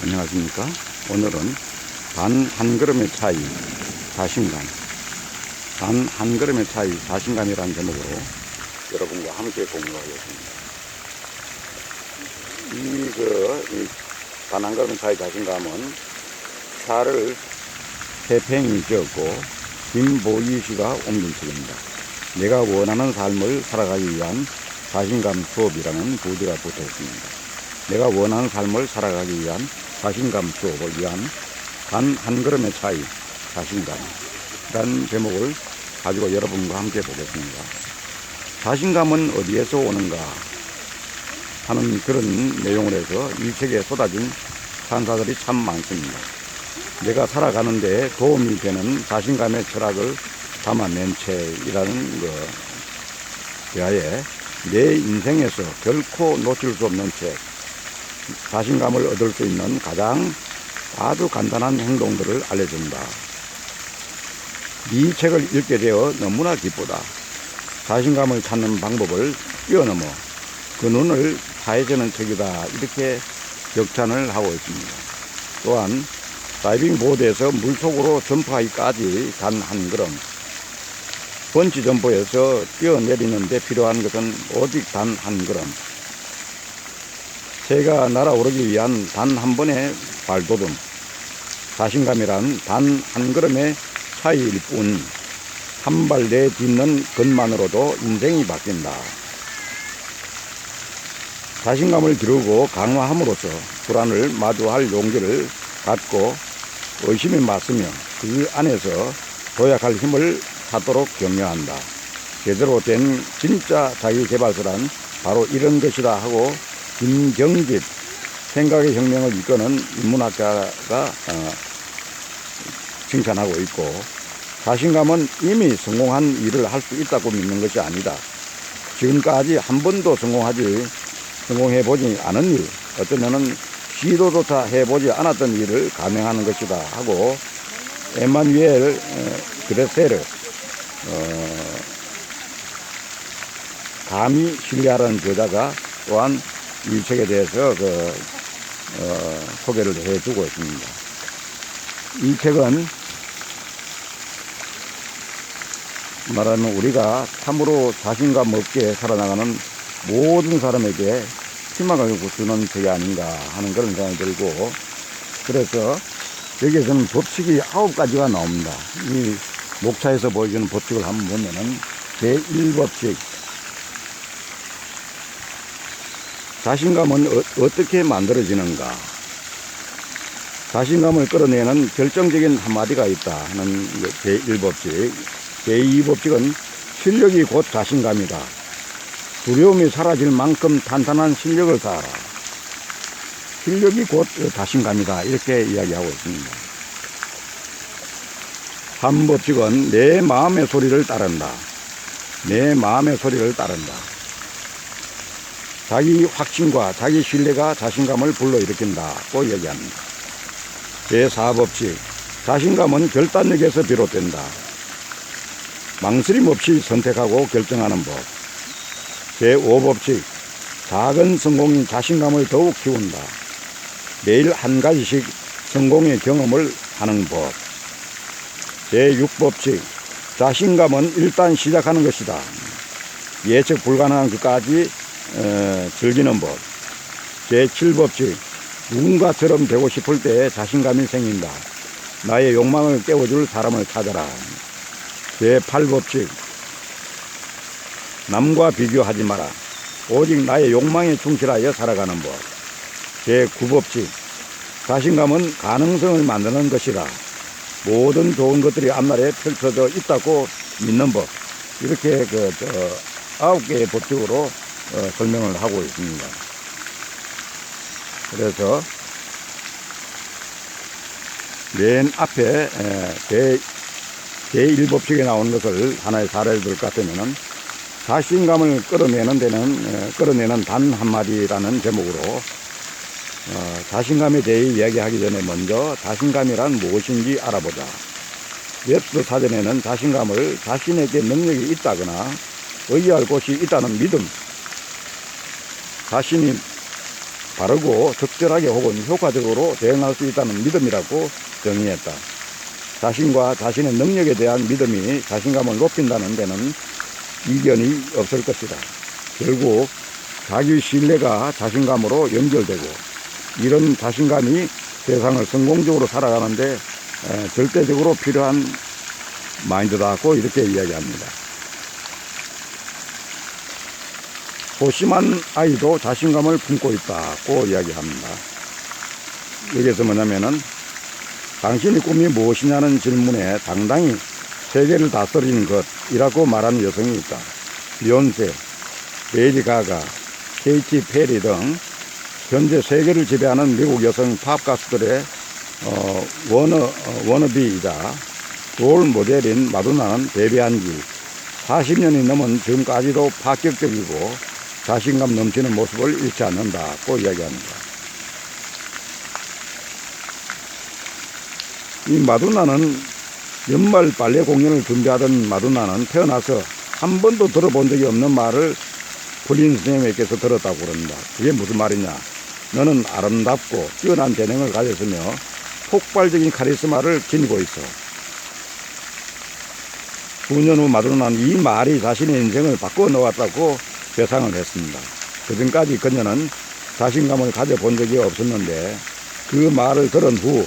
안녕하십니까. 오늘은 단 한 걸음의 차이, 자신감. 단 한 걸음의 차이, 자신감이라는 제목으로 여러분과 함께 공유하겠습니다. 단 한 걸음의 차이, 자신감은 차를 태평이 지었고 김보희 씨가 옮긴 책입니다. 내가 원하는 삶을 살아가기 위한 자신감 수업이라는 부제가 붙어 있습니다. 내가 원하는 삶을 살아가기 위한 자신감 수업을 위한 단 한 걸음의 차이, 자신감이라는 제목을 가지고 여러분과 함께 보겠습니다. 자신감은 어디에서 오는가 하는 그런 내용을 해서 이 책에 쏟아진 찬사들이 참 많습니다. 내가 살아가는데 도움이 되는 자신감의 철학을 담아낸 책이라는 대하에 내 인생에서 결코 놓칠 수 없는 책, 자신감을 얻을 수 있는 가장 아주 간단한 행동들을 알려준다. 이 책을 읽게 되어 너무나 기쁘다. 자신감을 찾는 방법을 뛰어넘어 그 눈을 파헤치는 책이다. 이렇게 격찬을 하고 있습니다. 또한 다이빙 보드에서 물속으로 점프하기까지 단 한 걸음, 번지 점프에서 뛰어내리는 데 필요한 것은 오직 단 한 걸음, 새가 날아오르기 위한 단 한 번의 발돋움, 자신감이란 단 한 걸음의 차이일 뿐 한 발 내딛는 것만으로도 인생이 바뀐다. 자신감을 기르고 강화함으로써 불안을 마주할 용기를 갖고 의심에 맞서며 그 안에서 도약할 힘을 찾도록 격려한다. 제대로 된 진짜 자기개발서란 바로 이런 것이다 하고 김경집, 생각의 혁명을 이끄는 인문학자가 칭찬하고 있고, 자신감은 이미 성공한 일을 할 수 있다고 믿는 것이 아니다. 지금까지 한 번도 성공해보지 않은 일, 어쩌면은 시도조차 해보지 않았던 일을 감행하는 것이다 하고, 에마뉘엘 그레세르, 감히 신뢰하라는 저자가 또한 이 책에 대해서 소개를 해주고 있습니다. 이 책은 말하면 우리가 참으로 자신감 없게 살아나가는 모든 사람에게 희망을 주는 책이 아닌가 하는 그런 생각이 들고, 그래서 여기에서는 법칙이 9가지가 나옵니다. 이 목차에서 보여주는 법칙을 한번 보면은 제1법칙, 자신감은 어떻게 만들어지는가? 자신감을 끌어내는 결정적인 한마디가 있다 하는 제1법칙. 제2법칙은 실력이 곧 자신감이다. 두려움이 사라질 만큼 탄탄한 실력을 쌓아라. 실력이 곧 자신감이다. 이렇게 이야기하고 있습니다. 3법칙은 내 마음의 소리를 따른다. 내 마음의 소리를 따른다. 자기 확신과 자기 신뢰가 자신감을 불러일으킨다고 얘기합니다. 제4법칙, 자신감은 결단력에서 비롯된다. 망설임 없이 선택하고 결정하는 법. 제5법칙, 작은 성공이 자신감을 더욱 키운다. 매일 한 가지씩 성공의 경험을 하는 법. 제6법칙, 자신감은 일단 시작하는 것이다. 예측 불가능한 것까지 즐기는 법. 제7법칙, 누군가처럼 되고 싶을 때 자신감이 생긴다. 나의 욕망을 깨워줄 사람을 찾아라. 제8법칙, 남과 비교하지 마라. 오직 나의 욕망에 충실하여 살아가는 법. 제9법칙, 자신감은 가능성을 만드는 것이다. 모든 좋은 것들이 앞날에 펼쳐져 있다고 믿는 법. 이렇게 9개의 법칙으로 설명을 하고 있습니다. 그래서 맨 앞에 제1법칙에 나오는 것을 하나의 사례를 들 것 같으면은, 자신감을 끌어내는 단 한마디라는 제목으로 자신감에 대해 이야기하기 전에 먼저 자신감이란 무엇인지 알아보자. 웹스 사전에는 자신감을 자신에게 능력이 있다거나 의지할 곳이 있다는 믿음, 자신이 바르고 적절하게 혹은 효과적으로 대응할 수 있다는 믿음이라고 정의했다. 자신과 자신의 능력에 대한 믿음이 자신감을 높인다는 데는 이견이 없을 것이다. 결국 자기 신뢰가 자신감으로 연결되고 이런 자신감이 세상을 성공적으로 살아가는데 절대적으로 필요한 마인드다고 이렇게 이야기합니다. 소심한 아이도 자신감을 품고 있다고 이야기합니다. 여기서 뭐냐면은 당신의 꿈이 무엇이냐는 질문에 당당히 세계를 다스리는 것이라고 말하는 여성이 있다. 비욘세, 레이디 가가, 케이티 페리 등 현재 세계를 지배하는 미국 여성 팝 가수들의 워너비이자 롤 모델인 마돈나는 데뷔한 지 40년이 넘은 지금까지도 파격적이고 자신감 넘치는 모습을 잃지 않는다고 이야기합니다. 이 마돈나는 연말 발레 공연을 준비하던 마돈나는 태어나서 한 번도 들어본 적이 없는 말을 프린 선생님께서 들었다고 그럽니다. 그게 무슨 말이냐? 너는 아름답고 뛰어난 재능을 가졌으며 폭발적인 카리스마를 지니고 있어. 수년 후 마돈나는 이 말이 자신의 인생을 바꾸어 놓았다고 회상을 했습니다. 그전까지 그녀는 자신감을 가져본 적이 없었는데 그 말을 들은 후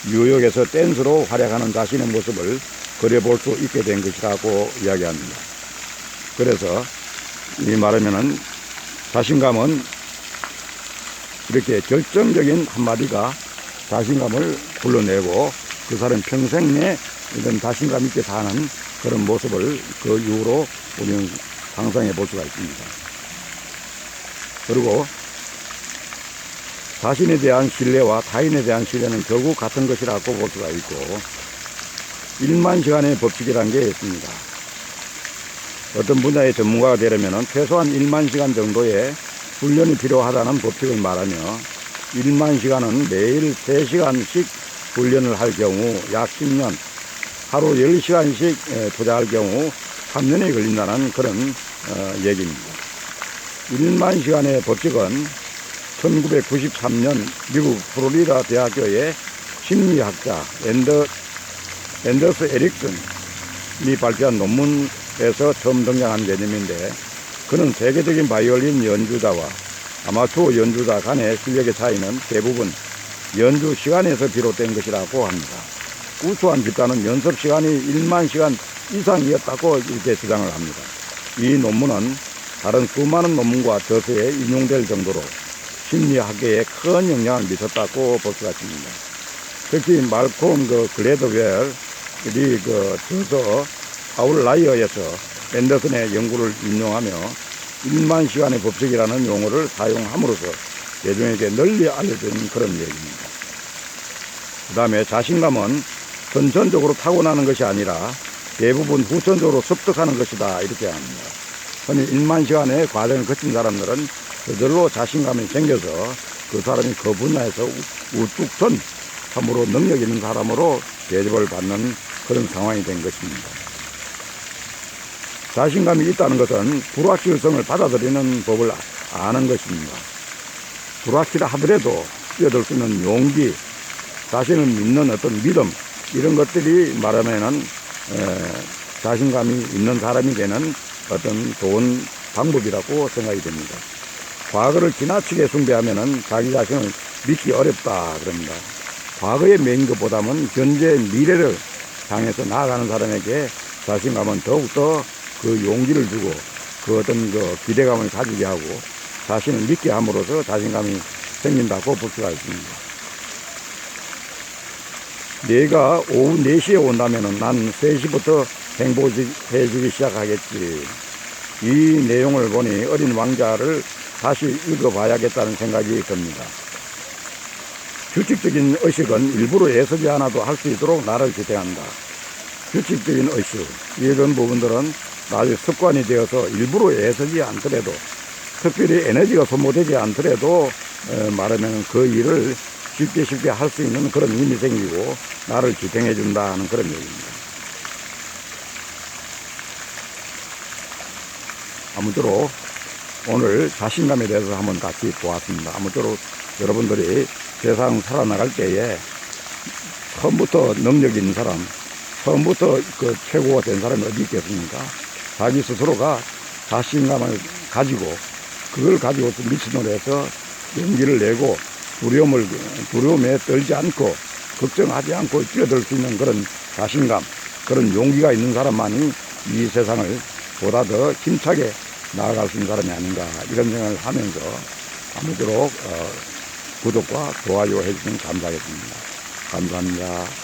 뉴욕에서 댄스로 활약하는 자신의 모습을 그려볼 수 있게 된 것이라고 이야기합니다. 그래서 이 말하면은 자신감은 이렇게 결정적인 한마디가 자신감을 불러내고 그 사람 평생 내 이런 자신감 있게 사는 그런 모습을 그 이후로 우리는 상상해 볼 수가 있습니다. 그리고 자신에 대한 신뢰와 타인에 대한 신뢰는 결국 같은 것이라고 볼 수가 있고 1만 시간의 법칙이라는 게 있습니다. 어떤 분야의 전문가가 되려면 최소한 1만 시간 정도의 훈련이 필요하다는 법칙을 말하며 1만 시간은 매일 3시간씩 훈련을 할 경우 약 10년, 하루 10시간씩 투자할 경우 3년이 걸린다는 그런 얘기입니다. 1만 시간의 법칙은 1993년 미국 플로리다 대학교의 심리학자 앤더스 에릭슨이 발표한 논문에서 처음 등장한 개념인데 그는 세계적인 바이올린 연주자와 아마추어 연주자 간의 실력의 차이는 대부분 연주 시간에서 비롯된 것이라고 합니다. 우수한 집단은 연습 시간이 1만 시간 이상이었다고 이렇게 주장을 합니다. 이 논문은 다른 수많은 논문과 저서에 인용될 정도로 심리학계에 큰 영향을 미쳤다고 볼 수가 있습니다. 특히 말콤 글래드웰이 저서 아웃라이어에서 앤더슨의 연구를 인용하며 1만 시간의 법칙이라는 용어를 사용함으로써 대중에게 널리 알려진 그런 얘기입니다. 그 다음에 자신감은 선천적으로 타고나는 것이 아니라 대부분 후천적으로 습득하는 것이다 이렇게 합니다. 흔히 1만 시간의 과정을 거친 사람들은 저절로 자신감이 생겨서 그 사람이 그 분야에서 우뚝 선 참으로 능력 있는 사람으로 대접을 받는 그런 상황이 된 것입니다. 자신감이 있다는 것은 불확실성을 받아들이는 법을 아는 것입니다. 불확실하 하더라도 뛰어들 수 있는 용기, 자신을 믿는 어떤 믿음 이런 것들이 말하면은 자신감이 있는 사람이 되는 어떤 좋은 방법이라고 생각이 됩니다. 과거를 지나치게 숭배하면은 자기 자신을 믿기 어렵다 그럽니다. 과거에 매인 것보다는 현재 미래를 향해서 나아가는 사람에게 자신감은 더욱더 그 용기를 주고 그 어떤 그 기대감을 가지게 하고 자신을 믿게 함으로써 자신감이 생긴다고 볼 수가 있습니다. 내가 오후 4시에 온다면 난 3시부터 행복해지기 시작하겠지. 이 내용을 보니 어린 왕자를 다시 읽어봐야겠다는 생각이 듭니다. 규칙적인 의식은 일부러 애쓰지 않아도 할 수 있도록 나를 지탱한다. 규칙적인 의식, 이런 부분들은 나중에 습관이 되어서 일부러 애쓰지 않더라도 특별히 에너지가 소모되지 않더라도 말하면 그 일을 쉽게 할 수 있는 그런 힘이 생기고 나를 지탱해 준다는 그런 얘기입니다. 아무쪼록 오늘 자신감에 대해서 한번 같이 보았습니다. 아무쪼록 여러분들이 세상 살아나갈 때에 처음부터 능력 있는 사람, 처음부터 그 최고가 된 사람이 어디 있겠습니까? 자기 스스로가 자신감을 가지고 그걸 가지고 미친노를 해서 용기를 내고 두려움에 떨지 않고 걱정하지 않고 뛰어들 수 있는 그런 자신감, 그런 용기가 있는 사람만이 이 세상을 보다 더 힘차게 나아갈 수 있는 사람이 아닌가 이런 생각을 하면서 아무쪼록 구독과 좋아요 해주시면 감사하겠습니다. 감사합니다.